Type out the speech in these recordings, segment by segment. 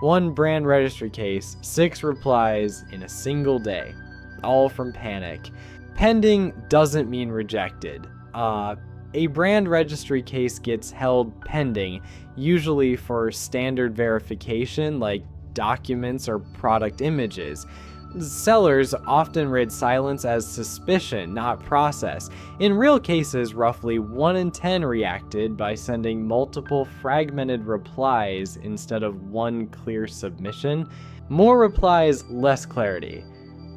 One brand registry case, 6 replies in a single day, all from panic. Pending doesn't mean rejected. A brand registry case gets held pending, usually for standard verification like documents or product images. Sellers often read silence as suspicion, not process. In real cases, roughly 1 in 10 reacted by sending multiple fragmented replies instead of one clear submission. More replies, less clarity.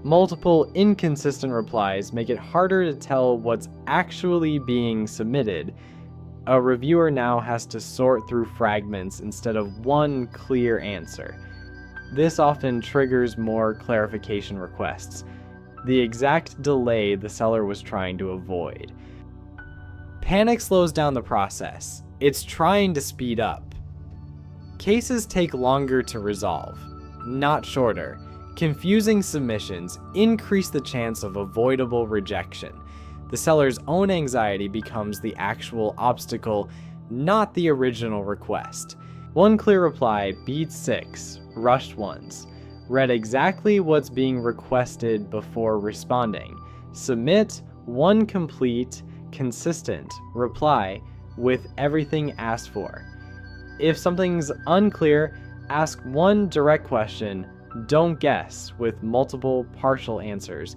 Multiple inconsistent replies make it harder to tell what's actually being submitted. A reviewer now has to sort through fragments instead of one clear answer. This often triggers more clarification requests, the exact delay the seller was trying to avoid. Panic slows down the process. It's trying to speed up. Cases take longer to resolve, not shorter. Confusing submissions increase the chance of avoidable rejection. The seller's own anxiety becomes the actual obstacle, not the original request. One clear reply beats 6 rushed ones. Read exactly what's being requested before responding. Submit one complete, consistent reply with everything asked for. If something's unclear, ask one direct question. Don't guess with multiple partial answers.